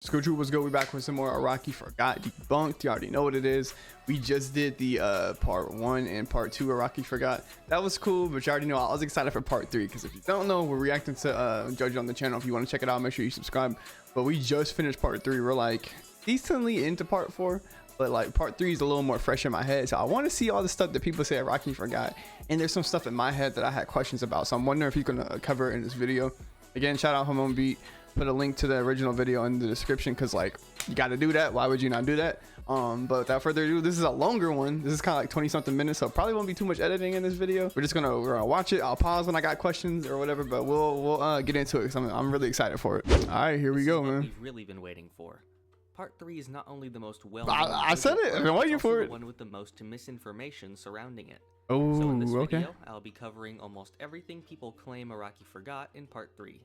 Screw Troop, what's good? We back with some more Araki Forgot Debunked. You already know what it is. We just did the part 1 and part 2 Araki Forgot. That was cool, but you already know I was excited for part 3 because if you don't know, we're reacting to JoJo on the channel. If you want to check it out, make sure you subscribe. But we just finished part 3. We're like decently into part 4, but like part 3 is a little more fresh in my head. So I want to see all the stuff that people say Araki forgot, and there's some stuff in my head that I had questions about. So I'm wondering if you're gonna cover it in this video. Again, shout out Hormone Beat. Put a link to the original video in the description because like you got to do that. Why would you not do that? But without further ado, this is a longer one. This is kind of like 20 something minutes, so probably won't be too much editing in this video. We're gonna watch it. I'll pause when I got questions or whatever, but we'll get into it because I'm really excited for it. All right, here we go, man. We've really been waiting for. Part 3 is not only the most well I said it. I've been waiting for it. The one with the most misinformation surrounding it. Oh, so in this okay. video, I'll be covering almost everything people claim Araki forgot in Part 3.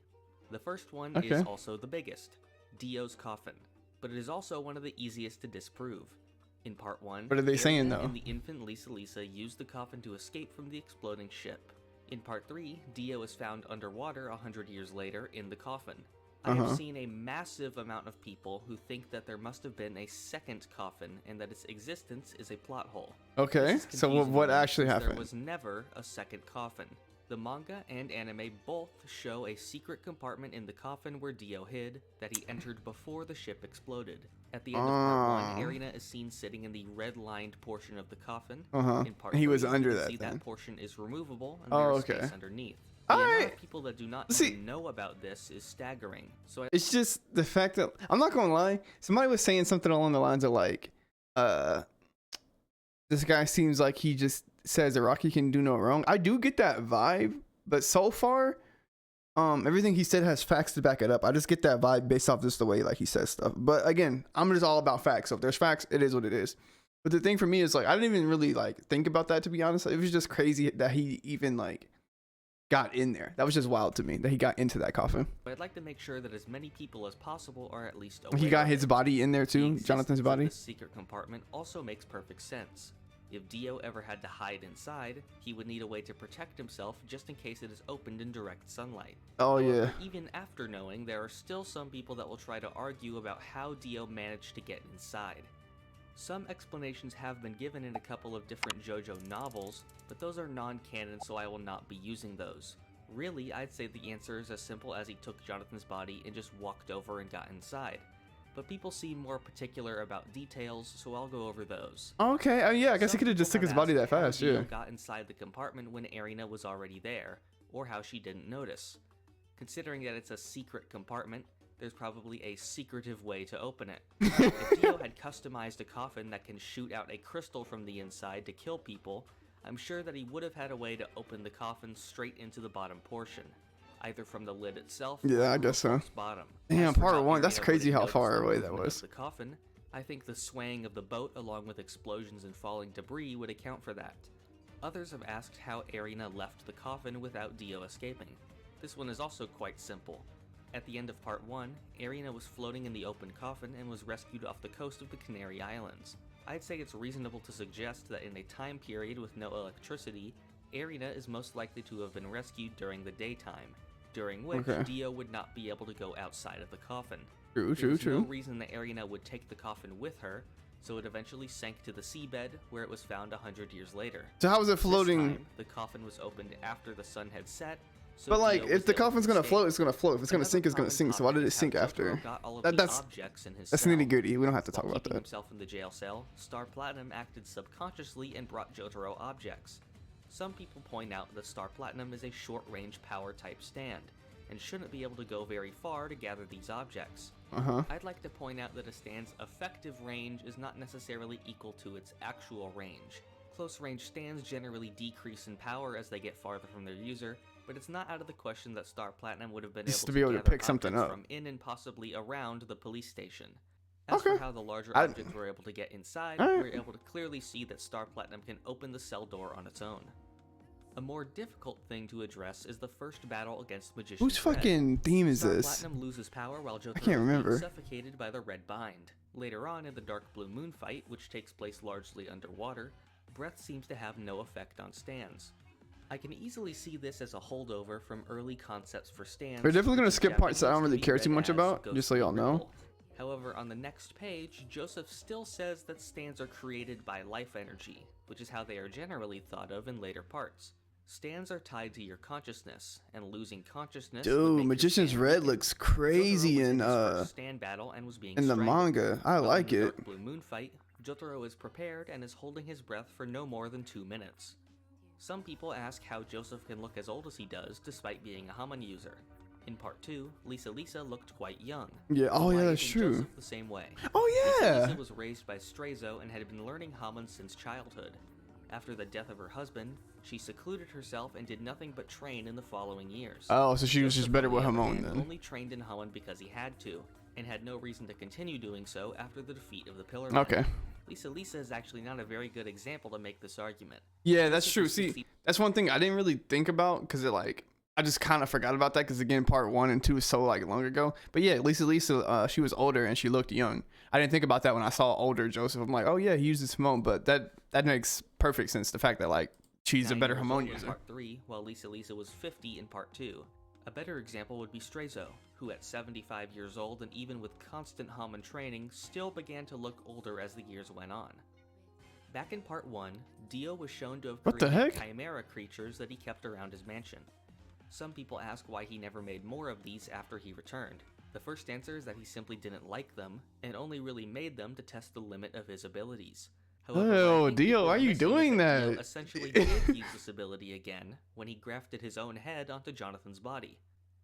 The first one is also the biggest, Dio's coffin, but it is also one of the easiest to disprove. In Part 1, what are they saying though? And the infant Lisa used the coffin to escape from the exploding ship. In Part 3, Dio is found underwater 100 years later in the coffin. I have seen a massive amount of people who think that there must have been a second coffin and that its existence is a plot hole. Okay, so what actually happened? There was never a second coffin. The manga and anime both show a secret compartment in the coffin where Dio hid that he entered before the ship exploded. At the end of Part 1, Erina is seen sitting in the red-lined portion of the coffin. In Part 3, he was under you that. See then. That portion is removable and there is space underneath. The amount of people that do not even know about this is staggering. So it's just the fact that I'm not gonna lie. Somebody was saying something along the lines of like, this guy seems like he just says Araki can do no wrong. I do get that vibe, but so far, everything he said has facts to back it up. I just get that vibe based off just the way like he says stuff. But again, I'm just all about facts. So if there's facts, it is what it is. But the thing for me is like I didn't even really like think about that, to be honest. It was just crazy that he even like got in there. That was just wild to me that he got into that coffin. But I'd like to make sure that as many people as possible are at least aware. He got his body in there too, Jonathan's body. The secret compartment also makes perfect sense. If Dio ever had to hide inside, he would need a way to protect himself just in case it is opened in direct sunlight. Oh, however, even after knowing, there are still some people that will try to argue about how Dio managed to get inside. Some explanations have been given in a couple of different JoJo novels, but those are non-canon, so I will not be using those. Really, I'd say the answer is as simple as he took Jonathan's body and just walked over and got inside. But people seem more particular about details, so I'll go over those. Okay, yeah, I guess he could have just took his body that fast, yeah. Got inside the compartment when Erina was already there, or how she didn't notice. Considering that it's a secret compartment, there's probably a secretive way to open it. If Dio had customized a coffin that can shoot out a crystal from the inside to kill people, I'm sure that he would have had a way to open the coffin straight into the bottom portion, either from the lid itself or I guess so. Bottom. Damn, Part 1, that's crazy how far away that was. The coffin, I think the swaying of the boat along with explosions and falling debris would account for that. Others have asked how Erina left the coffin without Dio escaping. This one is also quite simple. At the end of Part 1, Erina was floating in the open coffin and was rescued off the coast of the Canary Islands. I'd say it's reasonable to suggest that in a time period with no electricity, Erina is most likely to have been rescued during the daytime, during which Dio would not be able to go outside of the coffin. There's no reason that Erina would take the coffin with her, so it eventually sank to the seabed, where it was found 100 years later. So how was it floating? This time, the coffin was opened after the sun had set. So but like, if the coffin's gonna float, it's gonna float. If it's gonna sink, it's gonna sink. So why did it sink after? That's nitty gritty. We don't have to talk about that. Himself in the jail cell, Star Platinum acted subconsciously and brought Jotaro objects. Some people point out that Star Platinum is a short-range power type stand, and shouldn't be able to go very far to gather these objects. I'd like to point out that a stand's effective range is not necessarily equal to its actual range. Close-range stands generally decrease in power as they get farther from their user, but it's not out of the question that Star Platinum would have been able to pick something up from in and possibly around the police station. As for how the larger objects were able to get inside, we're able to clearly see that Star Platinum can open the cell door on its own. A more difficult thing to address is the first battle against Magician Whose fucking theme is this? Star Platinum loses power while Jotaro I can't remember. is suffocated by the red bind. Later on in the Dark Blue Moon fight, which takes place largely underwater, breath seems to have no effect on stands. I can easily see this as a holdover from early concepts for stands. We're definitely going to skip parts that I don't really care too much about, just so y'all know. However, on the next page, Joseph still says that stands are created by life energy, which is how they are generally thought of in later parts. Stands are tied to your consciousness, and losing consciousness would Dude, make your Magician's stand Red weaken. looks Jotaro crazy was in his first stand battle and was being the strangled. manga. I While like in the it. Dark Blue Moon fight, Jotaro is prepared and is holding his breath for no more than 2 minutes. Some people ask how Joseph can look as old as he does despite being a Hamon user. In part 2, Lisa looked quite young. Yeah, oh Why yeah, that's isn't true. Joseph the same way? Oh yeah. Lisa was raised by Straizo and had been learning Hamon since childhood. After the death of her husband, she secluded herself and did nothing but train in the following years. Oh, so she was just Joseph, better on the with other Hamon hand, then. only trained in Hamon because he had to, and had no reason to continue doing so after the defeat of the Pillar Men. Okay. Lisa is actually not a very good example to make this argument. Yeah, that's Joseph true. was See, 60 that's one thing I didn't really think about because I just kind of forgot about that because again, part 1 and 2 is so like long ago. But yeah, Lisa, she was older and she looked young. I didn't think about that when I saw older Joseph. I'm like, oh yeah, he uses Hamon, but that makes perfect sense. The fact that like she's a 9 better years Hamon old in user. part 3, while Lisa was 50 in part 2. A better example would be Straizo, who at 75 years old and even with constant Hamon training, still began to look older as the years went on. Back in part 1, Dio was shown to have What the created heck? chimera creatures that he kept around his mansion. Some people ask why he never made more of these after he returned. The first answer is that he simply didn't like them, and only really made them to test the limit of his abilities. However, what I Oh, think Dio, people why are you missing is doing Dio that? essentially did use this ability again when he grafted his own head onto Jonathan's body.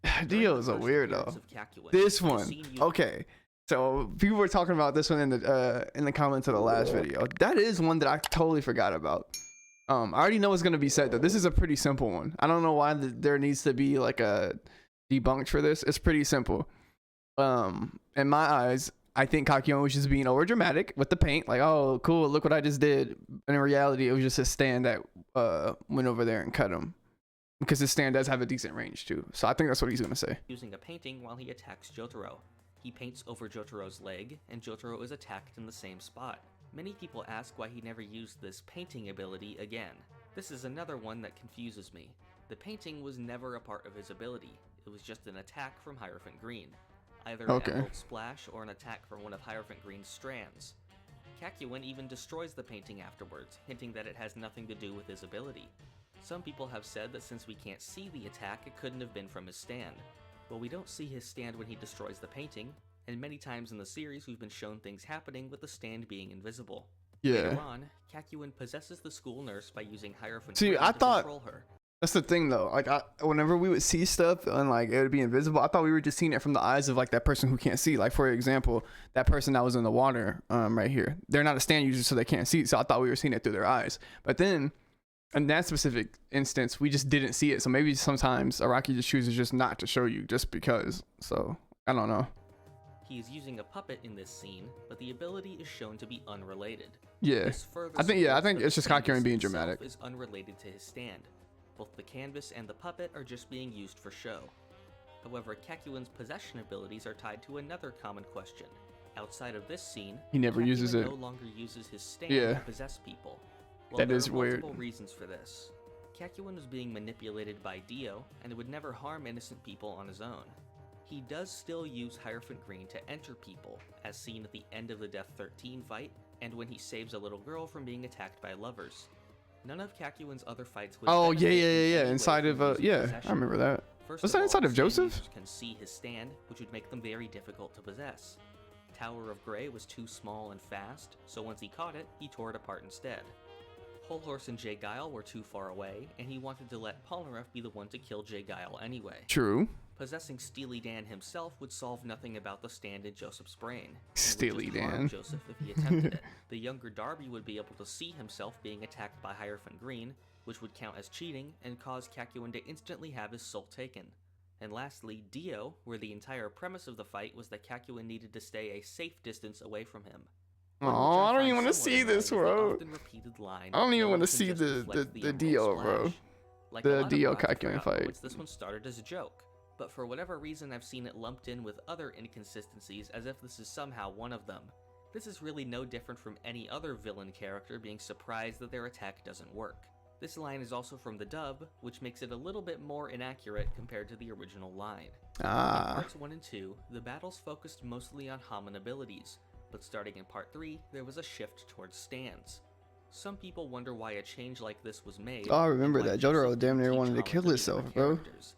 During Dio the is a first weirdo. appearance of Kakyoin, This the one, scene used- okay. So people were talking about this one in the comments of the last video. That is one that I totally forgot about. I already know what's gonna be said though. This is a pretty simple one. I don't know why there needs to be like a debunked for this. It's pretty simple. In my eyes, I think Kakyoin was just being over dramatic with the paint. Like, oh, cool, look what I just did. And in reality, it was just his stand that went over there and cut him. Because his stand does have a decent range too. So I think that's what he's gonna say. using a painting while he attacks Jotaro. He paints over Jotaro's leg, and Jotaro is attacked in the same spot. Many people ask why he never used this painting ability again. This is another one that confuses me. The painting was never a part of his ability. It was just an attack from Hierophant Green. Either an Okay. Emerald Splash or an attack from one of Hierophant Green's strands. Kakyoin even destroys the painting afterwards, hinting that it has nothing to do with his ability. Some people have said that since we can't see the attack, it couldn't have been from his stand. Well, we don't see his stand when he destroys the painting, and many times in the series we've been shown things happening with the stand being invisible. Later Yeah. on, Kakyoin possesses the school nurse by using Hierophant See, Green I to thought- control her. That's the thing though. Like whenever we would see stuff and like it would be invisible, I thought we were just seeing it from the eyes of like that person who can't see. Like for example, that person that was in the water, right here. They're not a stand user, so they can't see. So I thought we were seeing it through their eyes. But then, in that specific instance, we just didn't see it. So maybe sometimes Araki just chooses just not to show you just because. So I don't know. He is using a puppet in this scene, but the ability is shown to be unrelated. Yeah. This further I think supports that it's just the canvas Kakyoin being itself dramatic. is unrelated to his stand. Both the canvas and the puppet are just being used for show. However, Kakyoin's possession abilities are tied to another common question. Outside of this scene, He never uses Kakyoin it. no longer uses his stand Yeah. to possess people. Well, That there is are weird. multiple reasons for this. Kakyoin was being manipulated by Dio, and would never harm innocent people on his own. He does still use Hierophant Green to enter people, as seen at the end of the Death 13 fight, and when he saves a little girl from being attacked by lovers. None of Kakyoin's other fights would Oh benefit in any way inside from of using yeah, possession. I remember that. First Was of that all, inside of stand Joseph? users can see his stand, which would make them very difficult to possess. Tower of Grey was too small and fast, so once he caught it, he tore it apart instead. Whole Horse and Jay Guile were too far away, and he wanted to let Polnareff be the one to kill Jay Guile anyway. True. Possessing Steely Dan himself would solve nothing about the stand in Joseph's brain. and would Steely just harm Dan. Joseph if he attempted it. The younger Darby would be able to see himself being attacked by Hierophant Green, which would count as cheating and cause Kakyoin to instantly have his soul taken. And lastly, Dio, where the entire premise of the fight was that Kakyoin needed to stay a safe distance away from him. Oh, Which I don't find even want to somewhat see annoying this, is the bro. often repeated line, I don't even "No want one to can see just the reflect the Emerald Dio, bro. Splash." Like The a lot of Dio mods, I Kakyoin forgot fight. once this one started as a joke, but for whatever reason I've seen it lumped in with other inconsistencies as if this is somehow one of them. This is really no different from any other villain character being surprised that their attack doesn't work. This line is also from the dub, which makes it a little bit more inaccurate compared to the original line. In Ah. parts 1 and 2, the battles focused mostly on Hamon abilities, but starting in part 3, there was a shift towards stands. Some people wonder why a change like this was made. Oh, I remember and why that. Jotaro Joseph damn didn't near teach wanted to Hamon kill be himself, other bro. characters.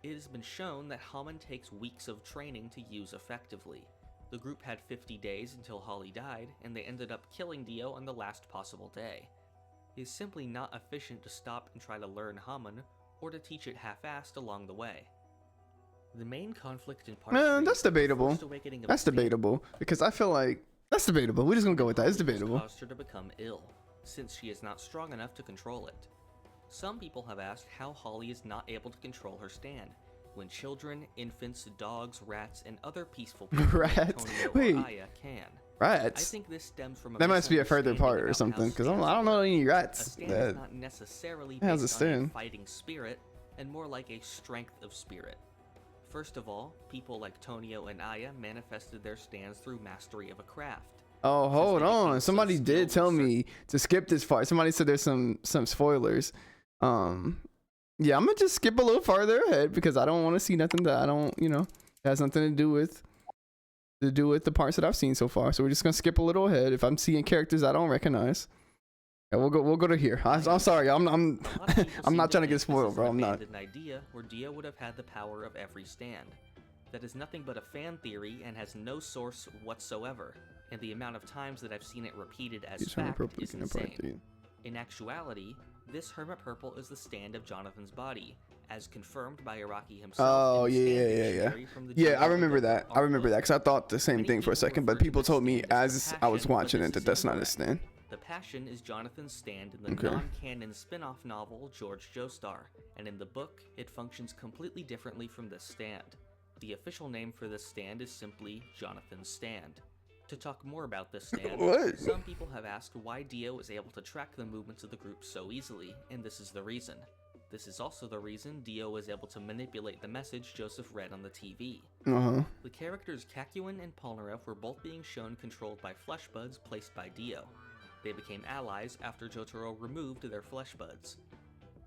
It has been shown that Hamon takes weeks of training to use effectively. The group had 50 days until Holly died, and they ended up killing Dio on the last possible day. It is simply not efficient to stop and try to learn Hamon, or to teach it half-assed along the way. The main conflict in part 3 That's is the debatable. forced awakening of That's Athena. debatable because I feel like that's debatable. We're just gonna go with that. It's Holly has debatable. caused her to become ill, since she is not strong enough to control it. Some people have asked how Holly is not able to control her stand, when children, infants, dogs, rats, and other peaceful people like Rats? Tonio Wait. or Aya can. Rats. I think this stems from That must be a further misunderstanding part or about something how because I stands don't know work. any A rats stand that is not necessarily has a based on a stand. fighting spirit, and more like a strength of spirit. First of all, people like Tonio and Aya manifested their stands through mastery of a craft. Oh, Since hold they became on. so Somebody skilled did with tell certain- me to skip this part. Somebody said there's some spoilers. Yeah, I'm gonna just skip a little farther ahead because I don't want to see nothing that I don't, has nothing to do with the parts that I've seen so far. So we're just gonna skip a little ahead. If I'm seeing characters I don't recognize, yeah, we'll go to here. I'm sorry. I'm A lot of people I'm seem not to trying to get think this spoiled, is bro. an I'm not. abandoned idea where Dio would have had the power of every stand. That is nothing but a fan theory and has no source whatsoever, and the amount of times that I've seen it repeated as He's trying to fact is in part insane. 3. In actuality, this Hermit Purple is the stand of Jonathan's body, as confirmed by Araki himself. Oh in the yeah, stand yeah. dictionary from the Yeah, I Judo remember Book that. art I remember book. that because I thought the same Many thing for a people second, refer but to people this told me stand as as the I was Passion, but watching this it that is that's not a incorrect. stand. The Passion is Jonathan's stand in the Okay. non-canon spin-off novel George Joestar, and in the book, it functions completely differently from this stand. The official name for this stand is simply Jonathan's Stand. To talk more about this stand, What? some people have asked why Dio is able to track the movements of the group so easily, and this is the reason. This is also the reason Dio was able to manipulate the message Joseph read on the TV. The characters Kakuin and Polnareff were both being shown controlled by flesh buds placed by Dio. They became allies after Jotaro removed their flesh buds.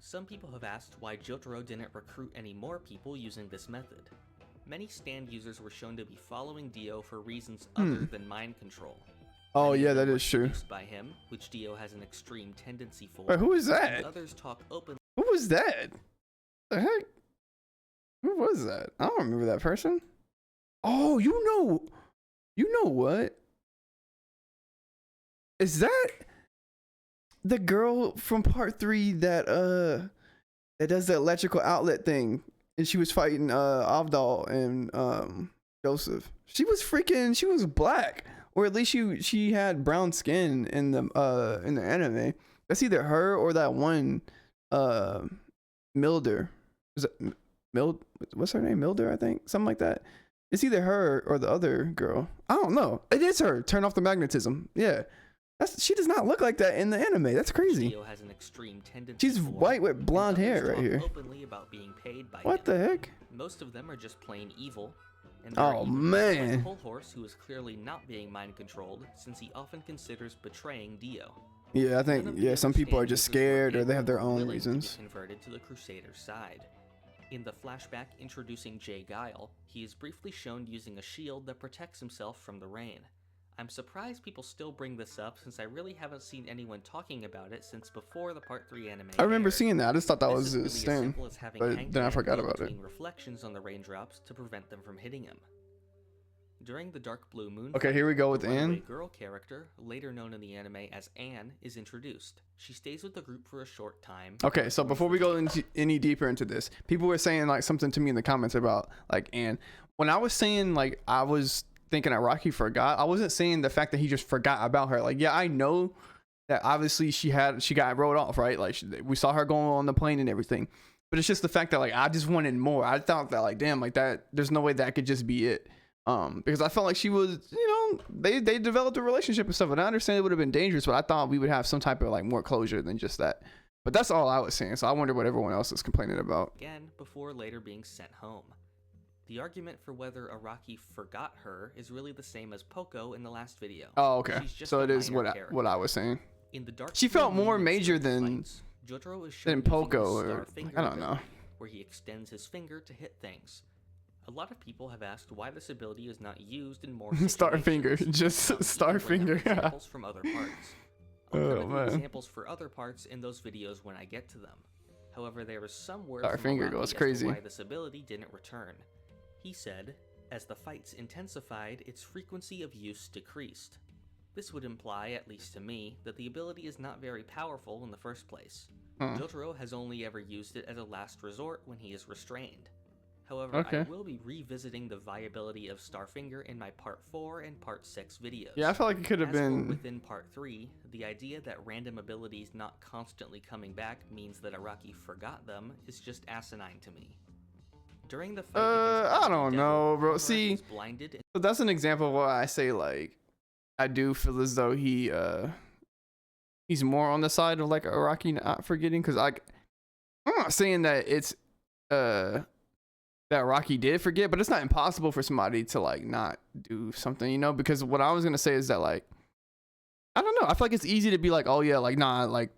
Some people have asked why Jotaro didn't recruit any more people using this method. Many stand users were shown to be following Dio for reasons other than mind control. Oh Many yeah, of them that were is true. seduced by him, which Dio has an extreme tendency for. Wait, who is and that? others talk openly. Who was that? The heck? Who was that? I don't remember that person. Oh, you know what? Is that the girl from part 3 that does the electrical outlet thing? And she was fighting Avdol and Joseph. She was black. Or at least she had brown skin in the anime. That's either her or that one Milder. Is it what's her name? Milder, I think. Something like that. It's either her or the other girl. I don't know. It is her. Turn off the magnetism. Yeah. She does not look like that in the anime. That's crazy. Dio has an extreme tendency She's for, white with and blonde others hair right talk here. openly about being paid by What him. the heck? Most of them are just plain evil. And there are Oh even people man. like Whole Horse, who is clearly not being mind controlled, since he often considers betraying Dio. Yeah, I think None of the some other people are stand just users were scared or able they have their or own willing to reasons. be converted to the Crusaders' side. In the flashback introducing Jay Guile, he is briefly shown using a shield that protects himself from the rain. I'm surprised people still bring this up, since I really haven't seen anyone talking about it since before the Part 3 anime. I remember aired. seeing that. I just thought that This was is a really as stand. simple as having but Hank then I add forgot glow about it. between reflections on the raindrops to prevent them from hitting him. During the Dark Blue Moon Okay, fight, here we go with the runaway Anne. girl character, later known in the anime as Anne, is introduced. She stays with the group for a short time. Okay, so before we go into any deeper into this, people were saying like something to me in the comments about like Anne. When I was saying like I was thinking that Rocky forgot, I wasn't saying the fact that he just forgot about her. Like, yeah, I know that obviously she got wrote off, right? Like we saw her going on the plane and everything. But it's just the fact that like I just wanted more. I thought that like damn, like that there's no way that could just be it. Because I felt like she was, they developed a relationship and stuff, and I understand it would have been dangerous, but I thought we would have some type of like more closure than just that. But that's all I was saying. So I wonder what everyone else is complaining about. Again, before later being sent home. The argument for whether Araki forgot her is really the same as Poco in the last video. Oh, okay. She's just So a it is minor what character. I was saying. In the Dark She Blue felt more Moon major Street than fights, Jotaro is shown than using Poco his or star finger I don't know. ability, where he extends his finger to hit things. A lot of people have asked why this ability is not used in more situations. Starfinger, just Some even Starfinger. bring up examples from other parts. I'll cover the man. examples for other parts in those videos when I get to them. However, there is some word from Starfinger Araki goes as to crazy. why this ability didn't return. He said, as the fights intensified, its frequency of use decreased. This would imply, at least to me, that the ability is not very powerful in the first place. Jotaro has only ever used it as a last resort when he is restrained. However, I will be revisiting the viability of Starfinger in my Part 4 and Part 6 videos. Yeah, I feel like it could have been... within Part 3, the idea that random abilities not constantly coming back means that Araki forgot them is just asinine to me. During the fight against I don't know, bro. See, blinded so that's an example of why I say, like, I do feel as though he's more on the side of, like, Araki not forgetting, because, like, I'm not saying that it's, that Rocky did forget, but it's not impossible for somebody to like not do something, you know, because what I was gonna say is that, like, I don't know, I feel like it's easy to be like, oh yeah, like, nah, like,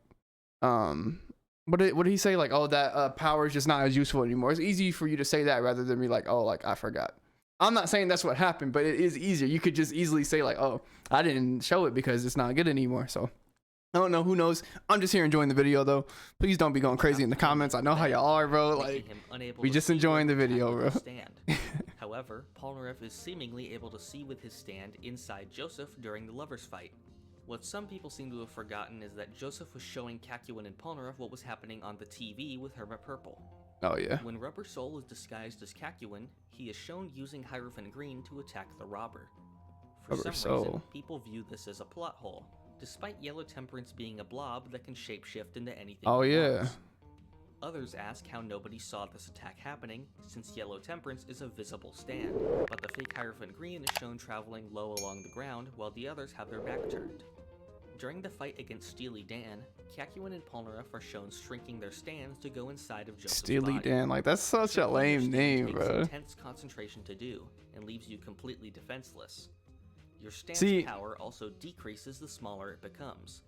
what did he say, like, oh, that power is just not as useful anymore. It's easy for you to say that rather than be like, oh, like, I forgot. I'm not saying that's what happened, but it is easier. You could just easily say like, oh, I didn't show it because it's not good anymore. So I don't know, who knows. I'm just here enjoying the video though. Please don't be going crazy in the comments. I know how y'all are, bro. Like, we just enjoying the video, bro. However, Polnareff is seemingly able to see with his stand inside Joseph during the lovers fight. What some people seem to have forgotten is that Joseph was showing Kakyoin and Polnareff what was happening on the TV with Hermit Purple. Oh yeah. When Rubber Soul is disguised as Kakyoin, he is shown using Hierophant Green to attack the robber. For some reason, people view this as a plot hole, despite Yellow Temperance being a blob that can shapeshift into anything. Oh yeah. Wants. Others ask how nobody saw this attack happening, since Yellow Temperance is a visible stand, but the fake Hierophant Green is shown traveling low along the ground while the others have their back turned. During the fight against Steely Dan, Kakyoin and Polnareff are shown shrinking their stands to go inside of Joseph's Steely body. Dan, like, that's such a lame name, bro. Takes intense concentration to do, and leaves you completely defenseless. Your stand's power also decreases the smaller it becomes.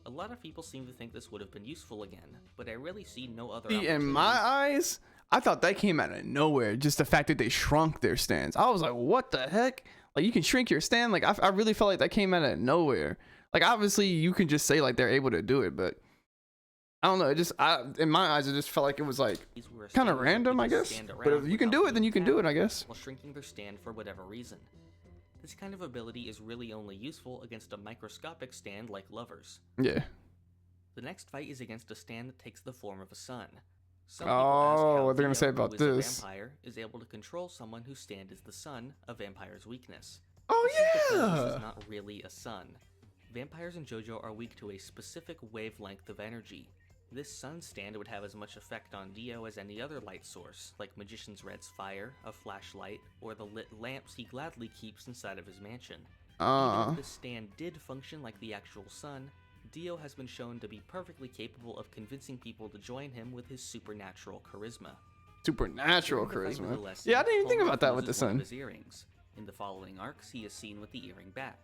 A lot of people seem to think this would have been useful again, but I really see no other opportunity. In my eyes, I thought that came out of nowhere. Just the fact that they shrunk their stands. I was like, what the heck? Like, you can shrink your stand? Like, I really felt like that came out of nowhere. Like, obviously, you can just say, like, they're able to do it, but I don't know. It just, in my eyes, it just felt like it was, like, kind of random, I guess. But if you can do it, then you can do it, I guess. While shrinking their stand for whatever reason. This kind of ability is really only useful against a microscopic stand like Lovers. Yeah. The next fight is against a stand that takes the form of a sun. Some people ask how what they're gonna say about this. A vampire is able to control someone whose stand is the sun, a vampire's weakness. Oh yeah. This is not really a sun. Vampires in JoJo are weak to a specific wavelength of energy. This sun stand would have as much effect on Dio as any other light source, like Magician's Red's fire, a flashlight, or the lit lamps he gladly keeps inside of his mansion. Even if this stand did function like the actual sun, Dio has been shown to be perfectly capable of convincing people to join him with his supernatural charisma. Supernatural charisma? Yeah, I didn't even think about that with the sun. His earrings. In the following arcs, he is seen with the earring back.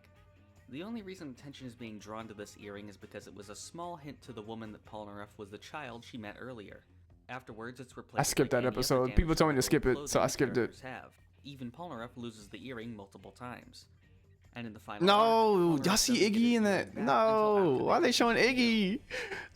The only reason attention is being drawn to this earring is because it was a small hint to the woman that Polnareff was the child she met earlier. Afterwards, it's replaced. I skipped that episode. People told me to skip it, so I skipped it. Even Polnareff loses the earring multiple times. And in the final no, y'all see Iggy in that? No, why are they showing Iggy?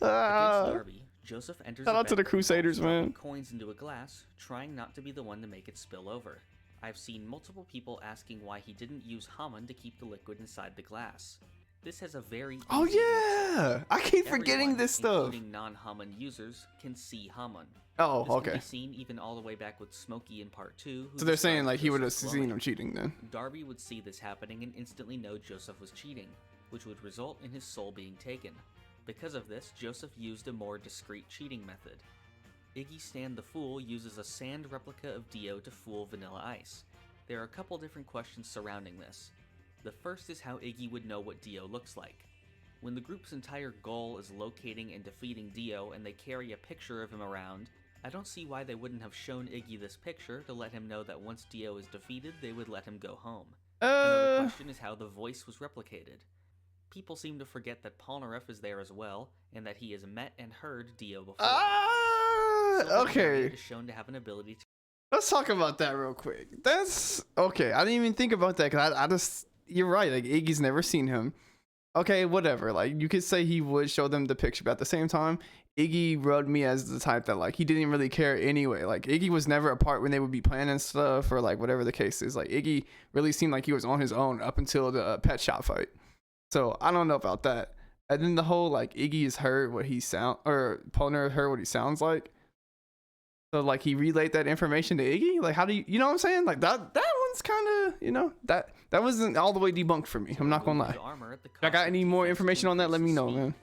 Against Darby, Joseph enters shout out to the Crusaders, man. Coins into a glass, trying not to be the one to make it spill over. I've seen multiple people asking why he didn't use Hamon to keep the liquid inside the glass. This has a very oh yeah, I keep forgetting this stuff. Including non-Hamon users can see Hamon. Oh, this okay. Can be seen even all the way back with Smokey in Part 2. So they're saying like he would have seen him cheating then. Darby would see this happening and instantly know Joseph was cheating, which would result in his soul being taken. Because of this, Joseph used a more discreet cheating method. Iggy Stan the Fool uses a sand replica of Dio to fool Vanilla Ice. There are a couple different questions surrounding this. The first is how Iggy would know what Dio looks like. When the group's entire goal is locating and defeating Dio and they carry a picture of him around, I don't see why they wouldn't have shown Iggy this picture to let him know that once Dio is defeated, they would let him go home. Another question is how the voice was replicated. People seem to forget that Polnareff is there as well, and that he has met and heard Dio before. Okay. Is shown to have an ability to Let's talk about that real quick. That's okay. I didn't even think about that because I just, you're right. Like Iggy's never seen him. Okay, whatever. Like you could say he would show them the picture, but at the same time, Iggy rubbed me as the type that like he didn't really care anyway. Like Iggy was never a part when they would be planning stuff or like whatever the case is. Like Iggy really seemed like he was on his own up until the pet shop fight. So I don't know about that. And then the whole like Iggy has heard what he sound or Polner heard what he sounds like. So like he relayed that information to Iggy. Like how do you know what I'm saying? Like that one's kind of, you know, that wasn't all the way debunked for me. I'm not gonna lie. If I got any more information on that, let me know, man.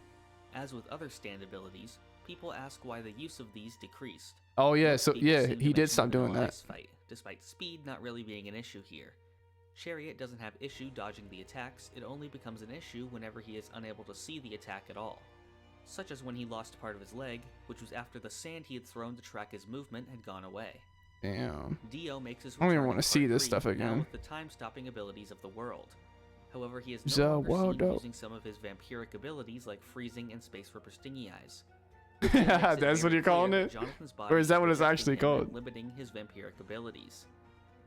As with other stand abilities, people ask why the use of these decreased. Oh yeah, so yeah, he did stop doing that. Fight, despite speed not really being an issue here. Chariot doesn't have issue dodging the attacks, it only becomes an issue whenever he is unable to see the attack at all. Such as when he lost part of his leg, which was after the sand he had thrown to track his movement had gone away. Damn. Dio makes his I don't even return want in to see Part this 3, stuff now again. with the time-stopping abilities of the world. However, he is no longer seen using some of his vampiric abilities like freezing and space for Stingy Eyes. That's what you're calling it? Or is that what it's actually called? Limiting his vampiric abilities.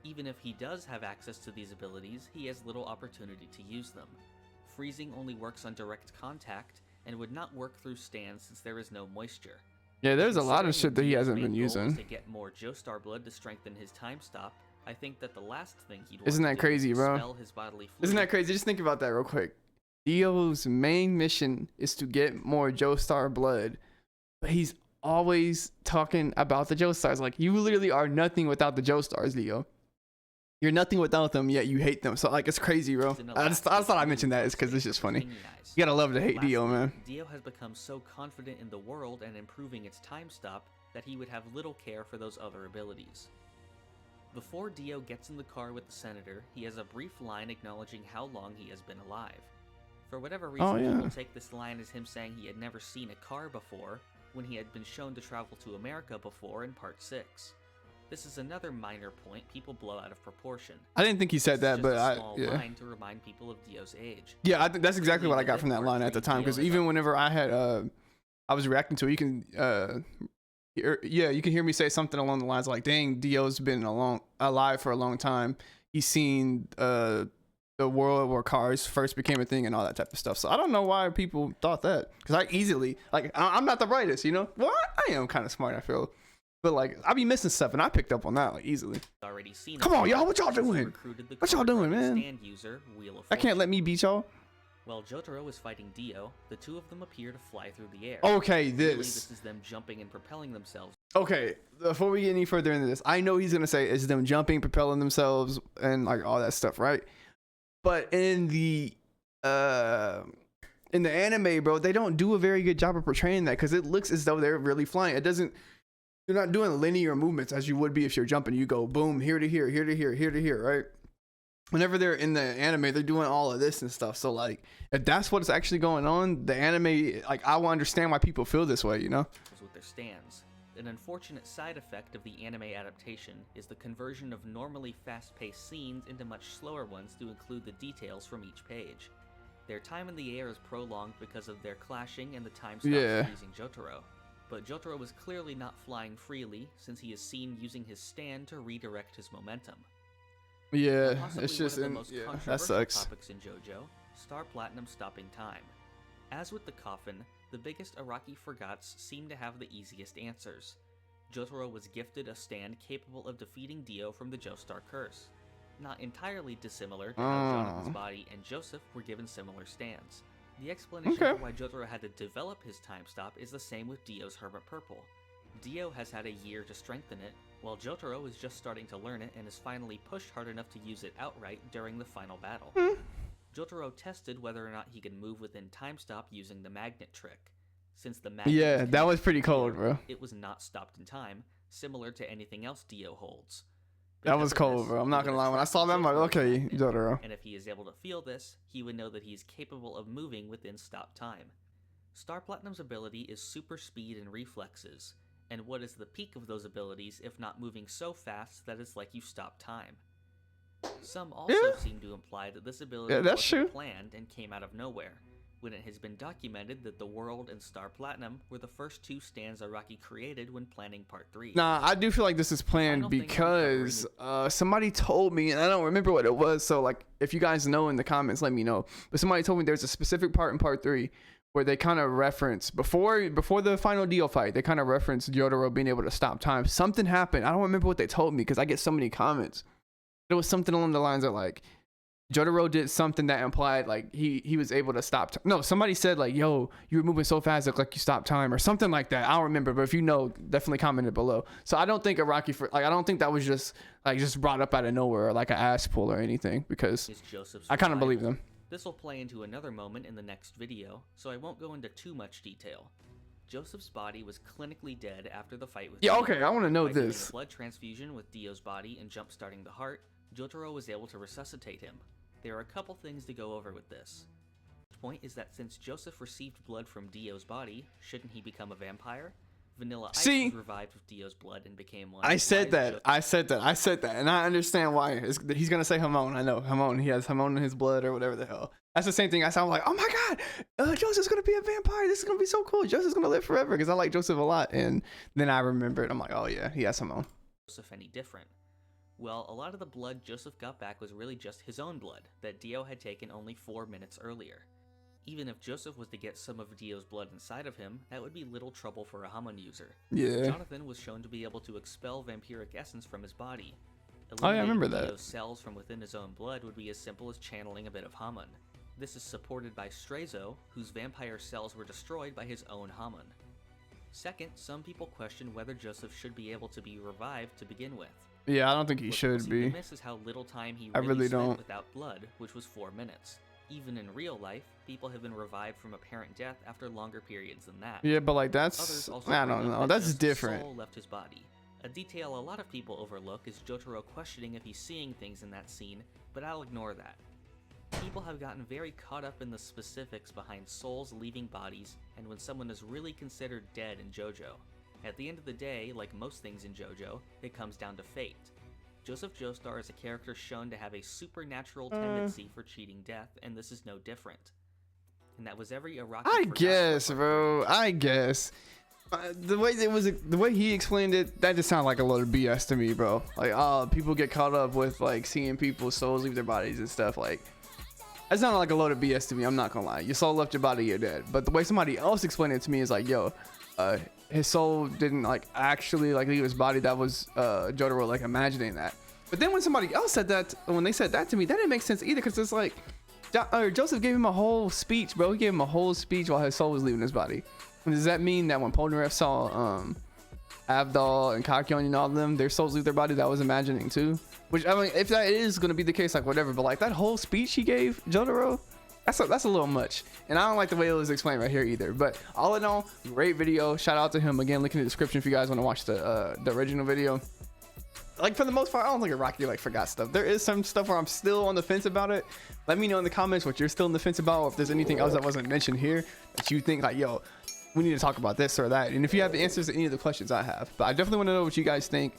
Even if he does have access to these abilities, he has little opportunity to use them. Freezing only works on direct contact, and would not work through stands since there is no moisture. Yeah, there's a lot of shit that he hasn't been using. To get more Joestar blood to strengthen his time stop, I think that the last thing he'd Isn't that crazy, bro? Isn't that crazy? Just think about that real quick. Dio's main mission is to get more Joestar blood, but he's always talking about the Joestars. Like you literally are nothing without the Joestars, Dio. You're nothing without them, yet you hate them. So like it's crazy, bro. I thought I mentioned that is because it's just funny. You gotta love to hate Dio, man. Dio has become so confident in the world and improving its time stop that he would have little care for those other abilities. Before Dio gets in the car with the senator, he has a brief line acknowledging how long he has been alive. For whatever reason, people take this line as him saying he had never seen a car before, when he had been shown to travel to America before in Part 6. This is another minor point people blow out of proportion. I didn't think he said that, but line to remind people of Dio's age. Yeah, I think that's exactly what I got from that line at the time. Because even whenever I had, I was reacting to it, you can, you can hear me say something along the lines like, "Dang, Dio's been alive for a long time. He's seen the world where cars first became a thing and all that type of stuff." So I don't know why people thought that. Because I easily, like, I'm not the brightest, you know. Well, I am kind of smart, I feel. But like I be missing stuff, and I picked up on that like easily. Come on, y'all, what y'all doing? What y'all doing, man? I can't let me beat y'all. While Jotaro is fighting Dio, the two of them appear to fly through the air. Okay, this is them jumping and propelling themselves. Okay, before we get any further into this, I know he's gonna say it's them jumping, propelling themselves, and like all that stuff, right? But in the anime, bro, they don't do a very good job of portraying that because it looks as though they're really flying. It doesn't. You're not doing linear movements as you would be if you're jumping. You go boom, here to here, here to here, here to here, right? Whenever they're in the anime, they're doing all of this and stuff. So like, if that's what's actually going on, the anime, like, I will understand why people feel this way, you know? With their stands. An unfortunate side effect of the anime adaptation is the conversion of normally fast-paced scenes into much slower ones to include the details from each page. Their time in the air is prolonged because of their clashing and the time stops freezing Jotaro. But Jotaro was clearly not flying freely, since he is seen using his stand to redirect his momentum. Yeah, it's just that sucks. Topics in JoJo, Star Platinum stopping time. As with the coffin, the biggest Araki forgots seem to have the easiest answers. Jotaro was gifted a stand capable of defeating Dio from the Joestar curse. Not entirely dissimilar to how Jonathan's body and Joseph were given similar stands. The explanation for why Jotaro had to develop his time stop is the same with Dio's Hermit Purple. Dio has had a year to strengthen it, while Jotaro is just starting to learn it and is finally pushed hard enough to use it outright during the final battle. Jotaro tested whether or not he could move within time stop using the magnet trick. Since the magnet that was pretty cold, bro. It was not stopped in time, similar to anything else Dio holds. That was cold, bro. I'm not gonna lie. When I saw that, I'm like, okay, Jotaro. And if he is able to feel this, he would know that he is capable of moving within stop time. Star Platinum's ability is super speed and reflexes, and what is the peak of those abilities if not moving so fast that it's like you stop time? Some also seem to imply that this ability wasn't planned and came out of nowhere. when it has been documented that the World and Star Platinum were the first two stands Araki created when planning Part 3. Nah, I do feel like this is planned because somebody told me, and I don't remember what it was, so like if you guys know in the comments, let me know. But somebody told me there's a specific part in Part 3 where they kind of reference, before the final Dio fight, they kind of reference Jotaro being able to stop time. Something happened. I don't remember what they told me because I get so many comments. It was something along the lines of like, Jotaro did something that implied like he was able to stop no, somebody said like, yo, you were moving so fast, it looked like you stopped time or something like that. I don't remember, but if you know, definitely comment it below. So I don't think I don't think that was just brought up out of nowhere or like an ass pull or anything, because I kind of believe them. This will play into another moment in the next video, so I won't go into too much detail. Joseph's body was clinically dead after the fight with Dio. Okay, I want to know By this. doing a blood transfusion with Dio's body and jump-starting the heart, Jotaro was able to resuscitate him. There are a couple things to go over with this. The point is that since Joseph received blood from Dio's body, shouldn't he become a vampire? Vanilla Ice was revived with Dio's blood and became one. I said that, and I understand why. He's gonna say Hamon. I know Hamon. He has Hamon in his blood or whatever the hell. That's the same thing. I sound like, oh my god, Joseph's gonna be a vampire. This is gonna be so cool. Joseph's gonna live forever, because I like Joseph a lot. And then I remembered. I'm like, oh yeah, he has Hamon. Joseph any different? Well, a lot of the blood Joseph got back was really just his own blood that Dio had taken only 4 minutes earlier. Even if Joseph was to get some of Dio's blood inside of him, that would be little trouble for a Hamon user. Yeah. Jonathan was shown to be able to expel vampiric essence from his body. Oh yeah, I remember that. Dio's cells from within his own blood would be as simple as channeling a bit of Hamon. This is supported by Straizo, whose vampire cells were destroyed by his own Hamon. Second, some people question whether Joseph should be able to be revived to begin with. Yeah, I don't think he should be. The miss is how little time he really spent without blood, which was 4 minutes. Even in real life, people have been revived from apparent death after longer periods than that. Yeah, but like that's, I don't know, that's different. Soul left his body. A detail a lot of people overlook is Jotaro questioning if he's seeing things in that scene, but I'll ignore that. People have gotten very caught up in the specifics behind souls leaving bodies and when someone is really considered dead in JoJo. At the end of the day, like most things in JoJo, it comes down to fate. Joseph Joestar is a character shown to have a supernatural tendency for cheating death, and this is no different. And that was every Araki. I guess, bro. I guess. The way he explained it, that just sounded like a load of BS to me, bro. Like, oh, people get caught up with like seeing people's souls leave their bodies and stuff. Like, that sounded like a load of BS to me. I'm not gonna lie. Your soul left your body, you're dead. But the way somebody else explained it to me is like, yo, his soul didn't like actually like leave his body. That was Jotaro like imagining that. But then when somebody else said that, when they said that to me, that didn't make sense either, because it's like Joseph gave him a whole speech, bro. He gave him a whole speech while his soul was leaving his body. And does that mean that when Polnareff saw Avdol and Kakyoin and all of them, their souls leave their body, that was imagining too? Which, I mean, if that is going to be the case, like whatever, but like that whole speech he gave Jotaro, that's a little much. And I don't like the way it was explained right here either. But all in all, great video. Shout out to him. Again, link in the description if you guys want to watch the original video. Like, for the most part, I don't think Araki like forgot stuff. There is some stuff where I'm still on the fence about it. Let me know in the comments what you're still on the fence about, or if there's anything else that wasn't mentioned here that you think like, yo, we need to talk about this or that. And if you have the answers to any of the questions I have. But I definitely want to know what you guys think.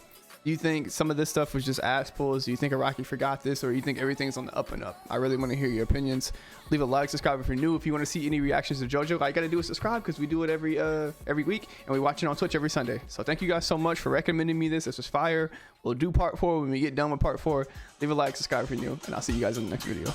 Do you think some of this stuff was just ass pulls? Do you think Araki forgot this, or you think everything's on the up and up? I really want to hear your opinions. Leave a like, subscribe if you're new. If you want to see any reactions to JoJo, all you gotta do is subscribe, because we do it every week, and we watch it on Twitch every Sunday. So thank you guys so much for recommending me this. This was fire. We'll do part 4 when we get done with part 4. Leave a like, subscribe if you're new, and I'll see you guys in the next video.